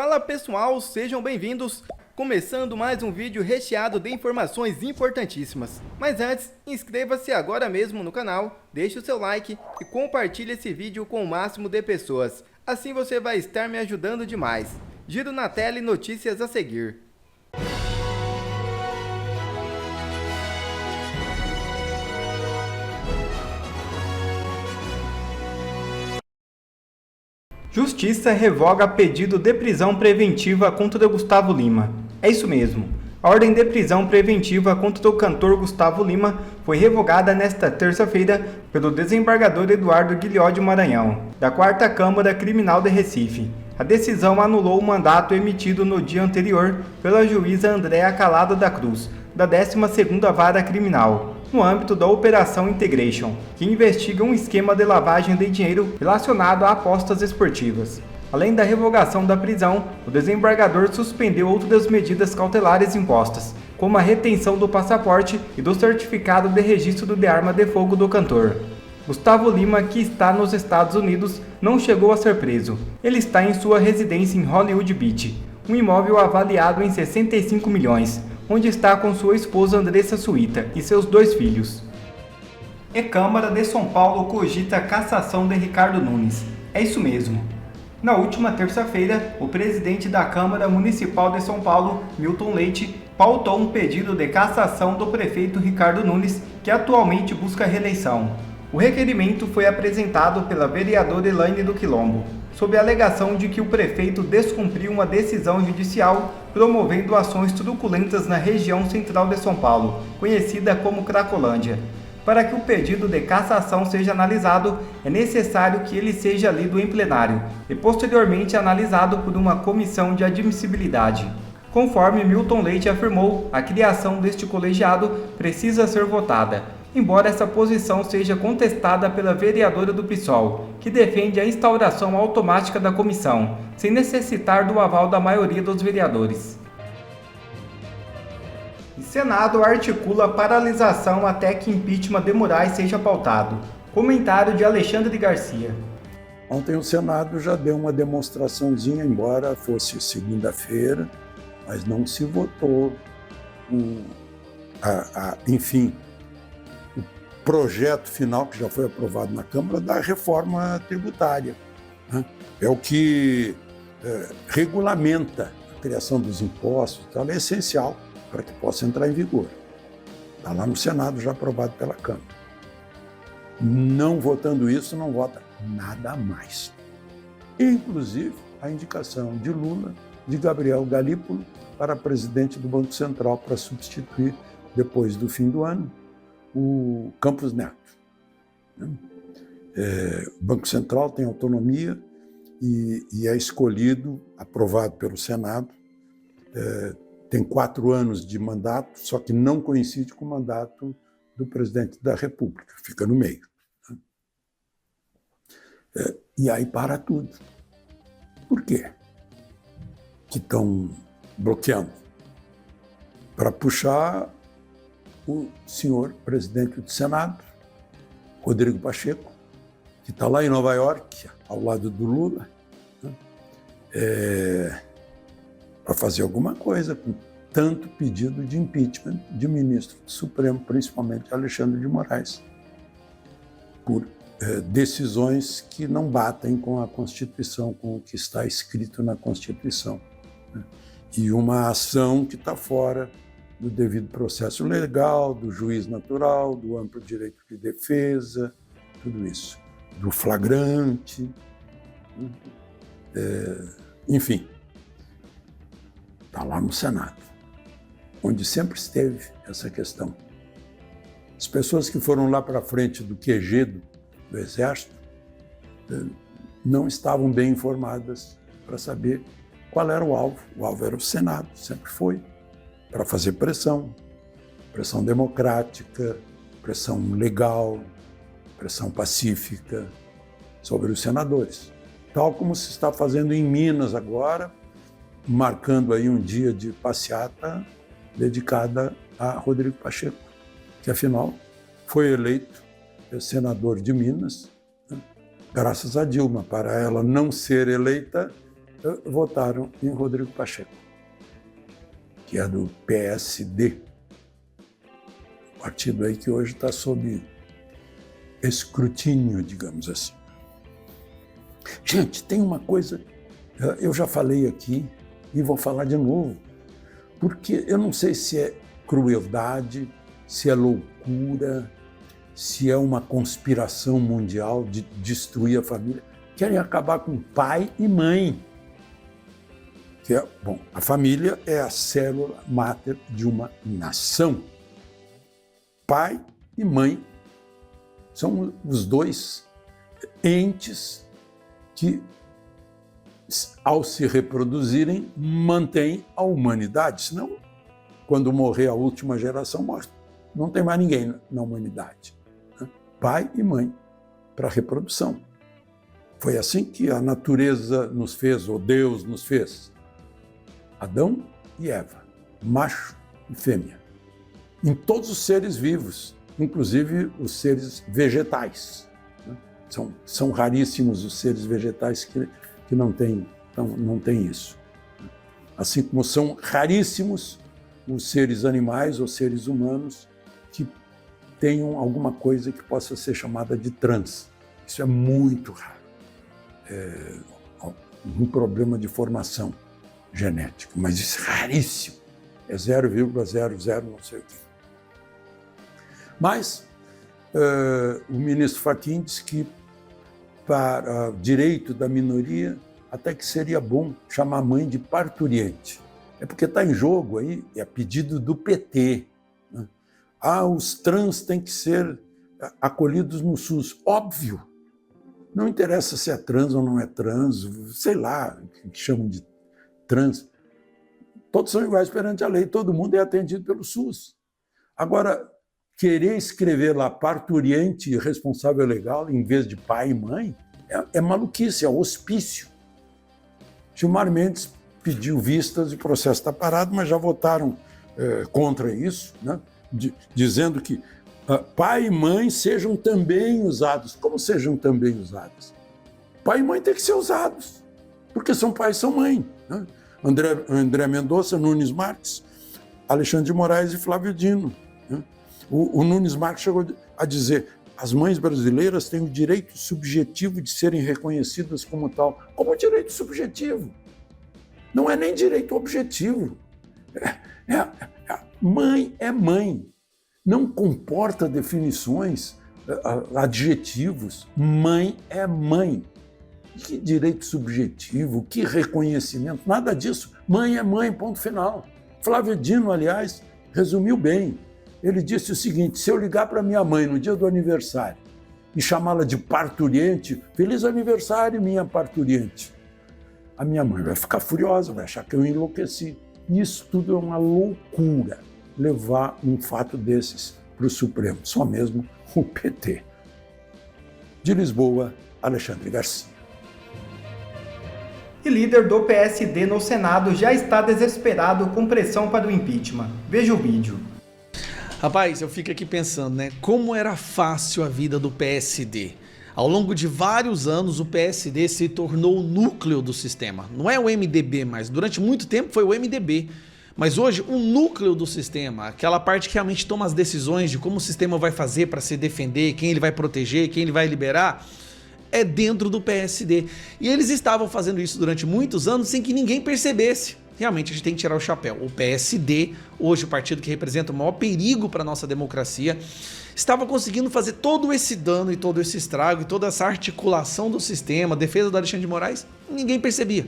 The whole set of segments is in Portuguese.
Fala pessoal, sejam bem-vindos! Começando mais um vídeo recheado de informações importantíssimas. Mas antes, inscreva-se agora mesmo no canal, deixe o seu like e compartilhe esse vídeo com o máximo de pessoas. Assim você vai estar me ajudando demais. Giro na tela e notícias a seguir. Justiça revoga pedido de prisão preventiva contra Gustavo Lima. É isso mesmo. A ordem de prisão preventiva contra o cantor Gustavo Lima foi revogada nesta terça-feira pelo desembargador Eduardo Guilhó Maranhão, da 4ª Câmara Criminal de Recife. A decisão anulou o mandato emitido no dia anterior pela juíza Andréa Calado da Cruz, da 12ª Vara Criminal, no âmbito da Operação Integration, que investiga um esquema de lavagem de dinheiro relacionado a apostas esportivas. Além da revogação da prisão, o desembargador suspendeu outras medidas cautelares impostas, como a retenção do passaporte e do certificado de registro de arma de fogo do cantor. Gustavo Lima, que está nos Estados Unidos, não chegou a ser preso. Ele está em sua residência em Hollywood Beach, um imóvel avaliado em 65 milhões, onde está com sua esposa Andressa Suíta e seus 2 filhos. E Câmara de São Paulo cogita a cassação de Ricardo Nunes. É isso mesmo. Na última terça-feira, o presidente da Câmara Municipal de São Paulo, Milton Leite, pautou um pedido de cassação do prefeito Ricardo Nunes, que atualmente busca reeleição. O requerimento foi apresentado pela vereadora Elaine do Quilombo, sob a alegação de que o prefeito descumpriu uma decisão judicial promovendo ações truculentas na região central de São Paulo, conhecida como Cracolândia. Para que o pedido de cassação seja analisado, é necessário que ele seja lido em plenário e posteriormente analisado por uma comissão de admissibilidade. Conforme Milton Leite afirmou, a criação deste colegiado precisa ser votada, embora essa posição seja contestada pela vereadora do PSOL, que defende a instauração automática da comissão, sem necessitar do aval da maioria dos vereadores. Senado articula paralisação até que impeachment de Moraes seja pautado. Comentário de Alexandre Garcia. Ontem o Senado já deu uma demonstraçãozinha, embora fosse segunda-feira, mas não se votou, enfim, o projeto final que já foi aprovado na Câmara da reforma tributária, né? É o que regulamenta a criação dos impostos, então é essencial para que possa entrar em vigor. Está lá no Senado, já aprovado pela Câmara. Não votando isso, não vota nada mais. Inclusive, a indicação de Lula, de Gabriel Galípolo, para presidente do Banco Central, para substituir, depois do fim do ano, o Campos Neto. O Banco Central tem autonomia e é escolhido, aprovado pelo Senado, tem 4 anos de mandato, só que não coincide com o mandato do presidente da República, fica no meio. E aí para tudo. Por quê que estão bloqueando? Para puxar o senhor presidente do Senado, Rodrigo Pacheco, que está lá em Nova York, ao lado do Lula, né? Para fazer alguma coisa com tanto pedido de impeachment de ministro do Supremo, principalmente Alexandre de Moraes, por decisões que não batem com a Constituição, com o que está escrito na Constituição, né? E uma ação que está fora do devido processo legal, do juiz natural, do amplo direito de defesa, tudo isso, do flagrante, enfim. Está lá no Senado, onde sempre esteve essa questão. As pessoas que foram lá para frente do QG do Exército não estavam bem informadas para saber qual era o alvo. O alvo era o Senado, sempre foi, para fazer pressão democrática, pressão legal, pressão pacífica sobre os senadores. Tal como se está fazendo em Minas agora, marcando aí um dia de passeata dedicada a Rodrigo Pacheco, que afinal foi eleito senador de Minas, né, graças a Dilma. Para ela não ser eleita, votaram em Rodrigo Pacheco, que é do PSD, partido aí que hoje está sob escrutínio, digamos assim. Gente, tem uma coisa, eu já falei aqui e vou falar de novo, porque eu não sei se é crueldade, se é loucura, se é uma conspiração mundial de destruir a família. Querem acabar com pai e mãe. Bom, a família é a célula máter de uma nação. Pai e mãe são os dois entes que, ao se reproduzirem, mantêm a humanidade. Senão, quando morrer a última geração, não tem mais ninguém na humanidade. Pai e mãe para a reprodução. Foi assim que a natureza nos fez, ou Deus nos fez. Adão e Eva, macho e fêmea. Em todos os seres vivos, inclusive os seres vegetais. São raríssimos os seres vegetais que não têm isso. Assim como são raríssimos os seres animais ou seres humanos que tenham alguma coisa que possa ser chamada de trans. Isso é muito raro. É um problema de formação genética, mas isso é raríssimo. É 0,00 não sei o quê. Mas o ministro Fachin disse que para direito da minoria até que seria bom chamar a mãe de parturiente. É porque está em jogo aí, é a pedido do PT. Né? Os trans têm que ser acolhidos no SUS. Óbvio. Não interessa se é trans ou não é trans, sei lá, o que chamam de trans. Todos são iguais perante a lei, todo mundo é atendido pelo SUS. Agora, querer escrever lá parturiente e responsável legal em vez de pai e mãe é maluquice, é hospício. Gilmar Mendes pediu vistas e o processo está parado, mas já votaram contra isso, né? Dizendo que pai e mãe sejam também usados. Como sejam também usados? Pai e mãe têm que ser usados, porque são pai e são mãe. Né? André Mendonça, Nunes Marques, Alexandre de Moraes e Flávio Dino. Né? O Nunes Marques chegou a dizer: as mães brasileiras têm o direito subjetivo de serem reconhecidas como tal. Como direito subjetivo? Não é nem direito objetivo. Mãe é mãe. Não comporta definições, adjetivos. Mãe é mãe. Que direito subjetivo, que reconhecimento, nada disso. Mãe é mãe, ponto final. Flávio Dino, aliás, resumiu bem. Ele disse o seguinte: se eu ligar para minha mãe no dia do aniversário e chamá-la de parturiente, feliz aniversário, minha parturiente, a minha mãe vai ficar furiosa, vai achar que eu enlouqueci. Isso tudo é uma loucura, levar um fato desses para o Supremo, só mesmo o PT. De Lisboa, Alexandre Garcia. E líder do PSD no Senado já está desesperado com pressão para o impeachment. Veja o vídeo. Rapaz, eu fico aqui pensando, né? Como era fácil a vida do PSD. Ao longo de vários anos, o PSD se tornou o núcleo do sistema. Não é o MDB mais. Durante muito tempo foi o MDB. Mas hoje, o núcleo do sistema, aquela parte que realmente toma as decisões de como o sistema vai fazer para se defender, quem ele vai proteger, quem ele vai liberar, é dentro do PSD. E eles estavam fazendo isso durante muitos anos sem que ninguém percebesse. Realmente a gente tem que tirar o chapéu. O PSD, hoje o partido que representa o maior perigo para a nossa democracia, estava conseguindo fazer todo esse dano e todo esse estrago e toda essa articulação do sistema, a defesa do Alexandre de Moraes, ninguém percebia.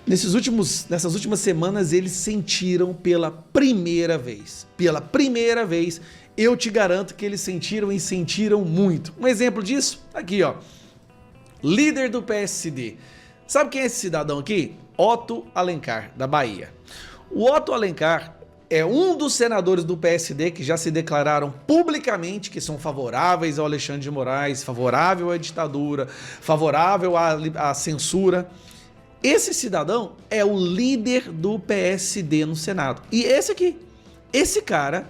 Nessas últimas semanas eles sentiram pela primeira vez. Pela primeira vez, eu te garanto que eles sentiram e sentiram muito. Um exemplo disso? Aqui, ó. Líder do PSD. Sabe quem é esse cidadão aqui? Otto Alencar, da Bahia. O Otto Alencar é um dos senadores do PSD que já se declararam publicamente que são favoráveis ao Alexandre de Moraes, favorável à ditadura, favorável à censura. Esse cidadão é o líder do PSD no Senado. E esse aqui, esse cara,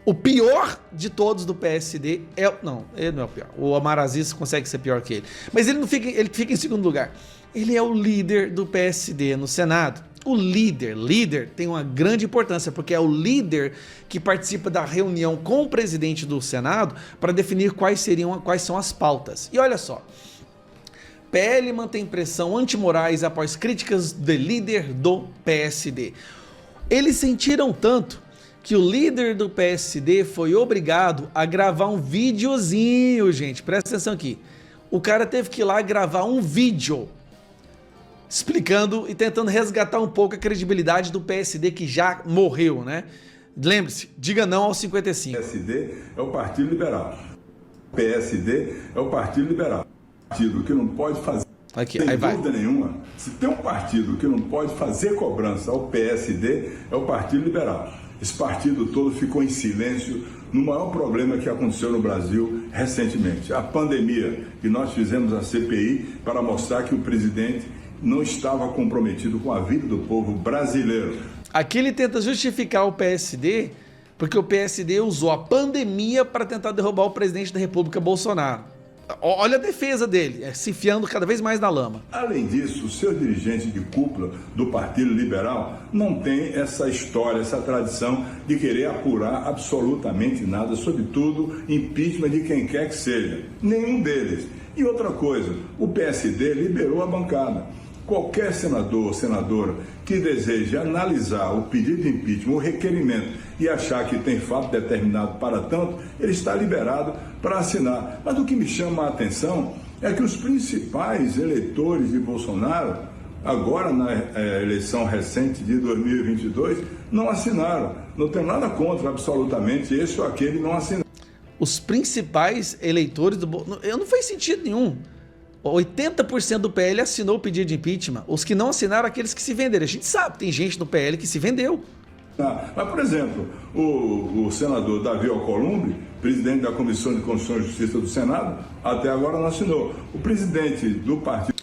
o pior de todos do PSD é... Não, ele não é o pior. O Omar Aziz consegue ser pior que ele. Mas ele fica em segundo lugar. Ele é o líder do PSD no Senado. O líder tem uma grande importância, porque é o líder que participa da reunião com o presidente do Senado para definir quais são as pautas. E olha só, PL mantém pressão anti-Moraes após críticas do líder do PSD. Eles sentiram tanto que o líder do PSD foi obrigado a gravar um videozinho, gente, presta atenção aqui. O cara teve que ir lá gravar um vídeo explicando e tentando resgatar um pouco a credibilidade do PSD que já morreu, né? Lembre-se, diga não aos 55. O PSD é o Partido Liberal. O PSD é o Partido Liberal. Partido que não pode fazer, aqui, sem aí dúvida vai. nenhuma, se tem um partido que não pode fazer cobrança ao PSD, é o Partido Liberal. Esse partido todo ficou em silêncio no maior problema que aconteceu no Brasil recentemente, a pandemia, que nós fizemos a CPI para mostrar que o presidente não estava comprometido com a vida do povo brasileiro. Aqui ele tenta justificar o PSD, porque o PSD usou a pandemia para tentar derrubar o presidente da República, Bolsonaro. Olha a defesa dele, se enfiando cada vez mais na lama. Além disso, os seus dirigentes de cúpula do Partido Liberal não têm essa história, essa tradição de querer apurar absolutamente nada, sobretudo impeachment de quem quer que seja. Nenhum deles. E outra coisa, o PSD liberou a bancada. Qualquer senador ou senadora que deseje analisar o pedido de impeachment, o requerimento, e achar que tem fato determinado para tanto, ele está liberado para assinar. Mas o que me chama a atenção é que os principais eleitores de Bolsonaro, agora na eleição recente de 2022, não assinaram. Não tenho nada contra, absolutamente, esse ou aquele não assinaram. Os principais eleitores do Bolsonaro... Não faz sentido nenhum. 80% do PL assinou o pedido de impeachment. Os que não assinaram, aqueles que se venderam. A gente sabe, tem gente no PL que se vendeu. Mas, por exemplo, o senador Davi Alcolumbre, presidente da Comissão de Constituição e Justiça do Senado, até agora não assinou. O presidente do Partido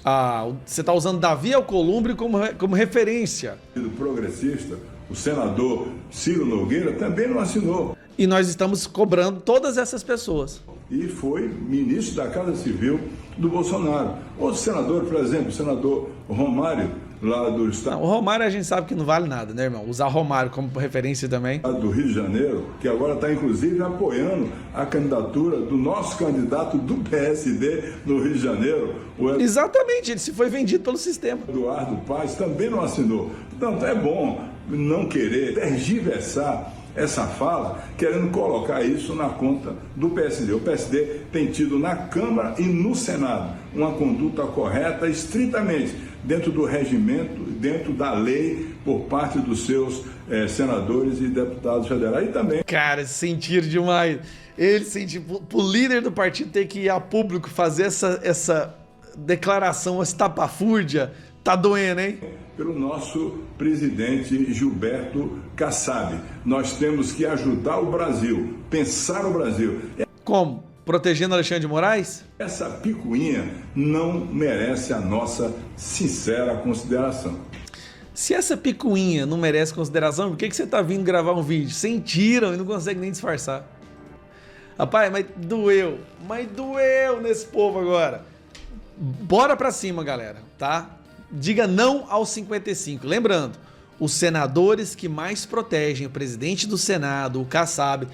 Você está usando Davi Alcolumbre como referência. Progressista, o senador Ciro Nogueira, também não assinou. E nós estamos cobrando todas essas pessoas. E foi ministro da Casa Civil do Bolsonaro. Outro senador, por exemplo, o senador Romário, lá do estado. O Romário a gente sabe que não vale nada, né, irmão? Usar Romário como referência também. Do Rio de Janeiro, que agora está inclusive apoiando a candidatura do nosso candidato do PSD no Rio de Janeiro. Exatamente, ele se foi vendido pelo sistema. Eduardo Paes também não assinou. Portanto, é bom não querer tergiversar essa fala, querendo colocar isso na conta do PSD. O PSD tem tido na Câmara e no Senado uma conduta correta, estritamente dentro do regimento, dentro da lei, por parte dos seus senadores e deputados federais. E também... Cara, sentiram demais. Ele sentiu, pro líder do partido ter que ir a público fazer essa declaração estapafúrdia, tá doendo, hein? Pelo nosso presidente Gilberto Kassab. Nós temos que ajudar o Brasil, pensar o Brasil. Como? Protegendo Alexandre de Moraes? Essa picuinha não merece a nossa sincera consideração. Se essa picuinha não merece consideração, por que você tá vindo gravar um vídeo? Sentiram e não consegue nem disfarçar. Rapaz, mas doeu nesse povo agora. Bora pra cima, galera, tá? Diga não aos 55. Lembrando, os senadores que mais protegem o presidente do Senado, o Kassab,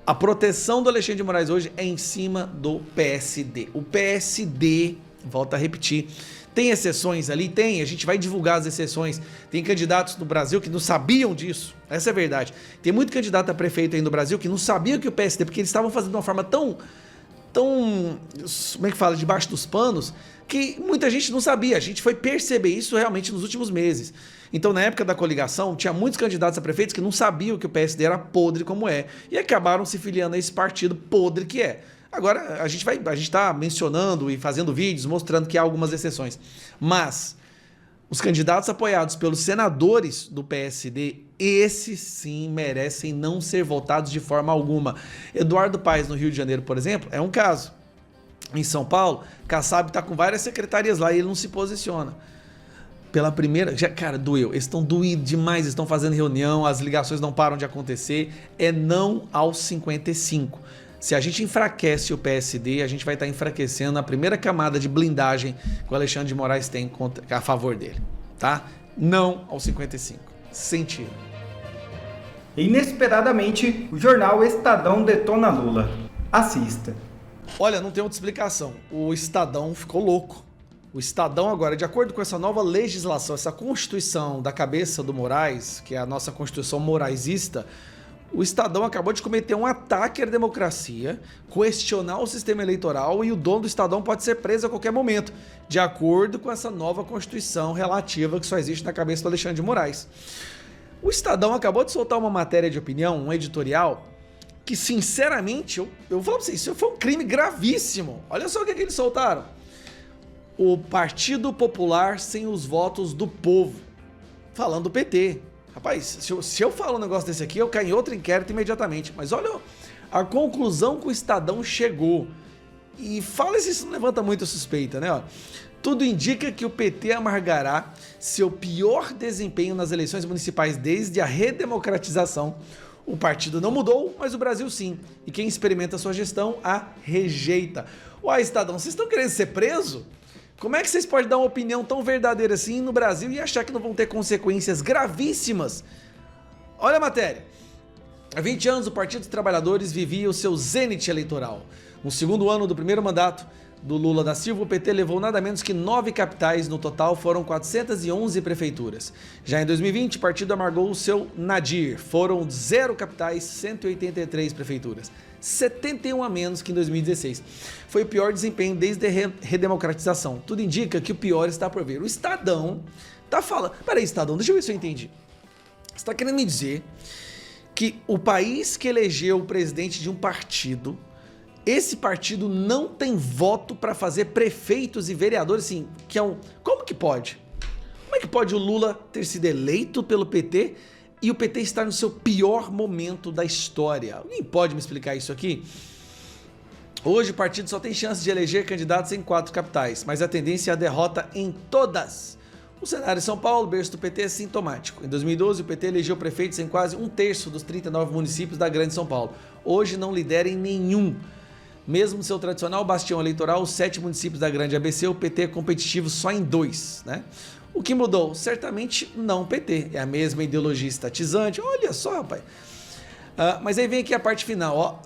a proteção do Alexandre de Moraes hoje é em cima do PSD. O PSD, volto a repetir, tem exceções ali? Tem, a gente vai divulgar as exceções. Tem candidatos no Brasil que não sabiam disso, essa é a verdade. Tem muito candidato a prefeito aí no Brasil que não sabia que o PSD, porque eles estavam fazendo de uma forma tão, como é que fala, debaixo dos panos, que muita gente não sabia. A gente foi perceber isso realmente nos últimos meses. Então, na época da coligação, tinha muitos candidatos a prefeitos que não sabiam que o PSD era podre como é e acabaram se filiando a esse partido podre que é. Agora, a gente está mencionando e fazendo vídeos mostrando que há algumas exceções. Mas os candidatos apoiados pelos senadores do PSD, esses sim merecem não ser votados de forma alguma. Eduardo Paes, no Rio de Janeiro, por exemplo, é um caso. Em São Paulo, Kassab está com várias secretarias lá e ele não se posiciona. Pela primeira... cara, doeu. Eles estão doídos demais, eles estão fazendo reunião, as ligações não param de acontecer. É não aos 55. Se a gente enfraquece o PSD, a gente vai estar enfraquecendo a primeira camada de blindagem que o Alexandre de Moraes tem a favor dele, tá? Não aos 55. Sentido. Inesperadamente, o jornal Estadão detona Lula. Assista. Olha, não tem outra explicação. O Estadão ficou louco. O Estadão agora, de acordo com essa nova legislação, essa Constituição da cabeça do Moraes, que é a nossa Constituição moraizista, o Estadão acabou de cometer um ataque à democracia, questionar o sistema eleitoral e o dono do Estadão pode ser preso a qualquer momento, de acordo com essa nova Constituição relativa que só existe na cabeça do Alexandre de Moraes. O Estadão acabou de soltar uma matéria de opinião, um editorial, que sinceramente, eu vou falar pra vocês, isso foi um crime gravíssimo. Olha só o que eles soltaram. O Partido Popular sem os votos do povo. Falando do PT. Rapaz, se eu falo um negócio desse aqui, eu caio em outro inquérito imediatamente. Mas olha a conclusão que o Estadão chegou. E fala se isso não levanta muita suspeita, né? Ó, tudo indica que o PT amargará seu pior desempenho nas eleições municipais desde a redemocratização. O partido não mudou, mas o Brasil sim. E quem experimenta sua gestão a rejeita. Uai, Estadão, vocês estão querendo ser preso? Como é que vocês podem dar uma opinião tão verdadeira assim no Brasil e achar que não vão ter consequências gravíssimas? Olha a matéria. Há 20 anos, o Partido dos Trabalhadores vivia o seu zênite eleitoral. No segundo ano do primeiro mandato do Lula da Silva, o PT levou nada menos que 9 capitais, no total foram 411 prefeituras. Já em 2020, o partido amargou o seu nadir, foram 0 capitais, 183 prefeituras. 71 a menos que em 2016. Foi o pior desempenho desde a redemocratização. Tudo indica que o pior está por vir. O Estadão tá falando... Peraí, Estadão, deixa eu ver se eu entendi. Você está querendo me dizer que o país que elegeu o presidente de um partido, esse partido não tem voto para fazer prefeitos e vereadores, assim, que é um... Como que pode? Como é que pode o Lula ter sido eleito pelo PT e o PT estar no seu pior momento da história? Alguém pode me explicar isso aqui? Hoje o partido só tem chance de eleger candidatos em 4 capitais, mas a tendência é a derrota em todas. O cenário em São Paulo, berço do PT, é sintomático. Em 2012, o PT elegeu prefeitos em quase 1/3 dos 39 municípios da Grande São Paulo. Hoje não lidera em nenhum. Mesmo no seu tradicional bastião eleitoral, os 7 municípios da Grande ABC, o PT é competitivo só em 2, né? O que mudou? Certamente não o PT. É a mesma ideologia estatizante. Olha só, rapaz. Mas aí vem aqui a parte final, ó.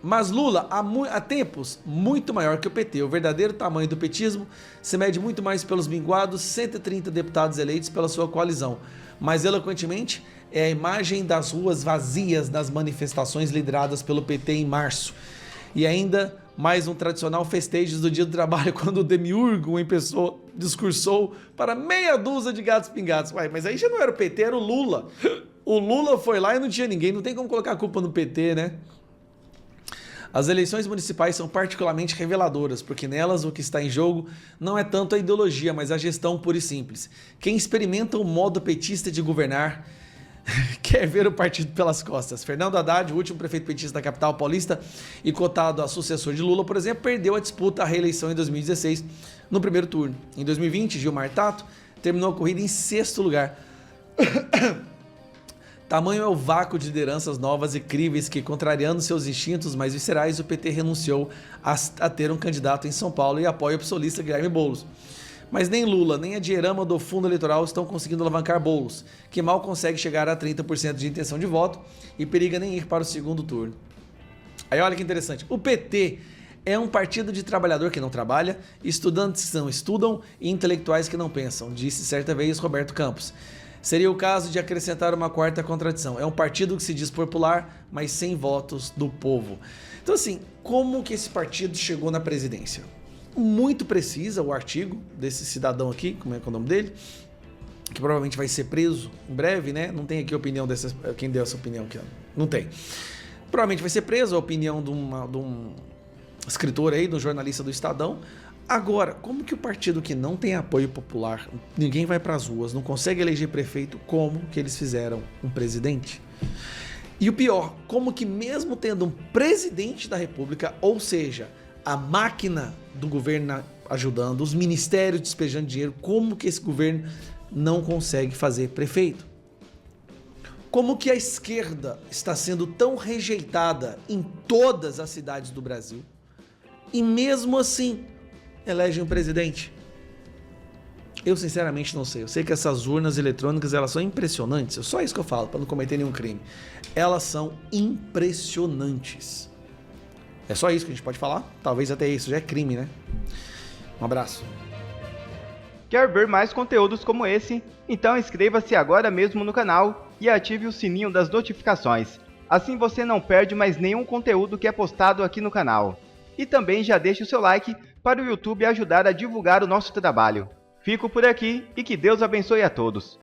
Mas Lula, há tempos, muito maior que o PT. O verdadeiro tamanho do petismo se mede muito mais pelos minguados 130 deputados eleitos pela sua coalizão. Mais eloquentemente, é a imagem das ruas vazias das manifestações lideradas pelo PT em março. E ainda mais um tradicional festejo do Dia do Trabalho, quando o demiurgo em pessoa discursou para meia dúzia de gatos pingados. Ué, mas aí já não era o PT, era o Lula. O Lula foi lá e não tinha ninguém, não tem como colocar a culpa no PT, né? As eleições municipais são particularmente reveladoras, porque nelas o que está em jogo não é tanto a ideologia, mas a gestão pura e simples. Quem experimenta o modo petista de governar quer ver o partido pelas costas. Fernando Haddad, o último prefeito petista da capital paulista e cotado a sucessor de Lula, por exemplo, perdeu a disputa à reeleição em 2016 no primeiro turno. Em 2020, Gilmar Tato terminou a corrida em 6º lugar. Tamanho é o vácuo de lideranças novas e críveis que, contrariando seus instintos mais viscerais, o PT renunciou a ter um candidato em São Paulo e apoia o psolista Guilherme Boulos. Mas nem Lula, nem a dinheirama do fundo eleitoral estão conseguindo alavancar Boulos, que mal consegue chegar a 30% de intenção de voto e periga nem ir para o segundo turno. Aí olha que interessante, o PT é um partido de trabalhador que não trabalha, estudantes que não estudam e intelectuais que não pensam, disse certa vez Roberto Campos. Seria o caso de acrescentar uma 4ª contradição. É um partido que se diz popular, mas sem votos do povo. Então assim, como que esse partido chegou na presidência? Muito precisa o artigo desse cidadão aqui, como é que é o nome dele, que provavelmente vai ser preso em breve, né? Não tem aqui a opinião dessa, quem deu essa opinião aqui, não tem. Provavelmente vai ser preso, a opinião de um escritor aí, de um jornalista do Estadão. Agora, como que o partido que não tem apoio popular, ninguém vai para as ruas, não consegue eleger prefeito, como que eles fizeram um presidente? E o pior, como que mesmo tendo um presidente da República, ou seja, a máquina do governo ajudando, os ministérios despejando dinheiro, como que esse governo não consegue fazer prefeito? Como que a esquerda está sendo tão rejeitada em todas as cidades do Brasil e mesmo assim elegem um presidente? Eu sinceramente não sei. Eu sei que essas urnas eletrônicas, elas são impressionantes. É só isso que eu falo, para não cometer nenhum crime. Elas são impressionantes. É só isso que a gente pode falar? Talvez até isso já é crime, né? Um abraço. Quer ver mais conteúdos como esse? Então inscreva-se agora mesmo no canal e ative o sininho das notificações. Assim você não perde mais nenhum conteúdo que é postado aqui no canal. E também já deixe o seu like para o YouTube ajudar a divulgar o nosso trabalho. Fico por aqui e que Deus abençoe a todos.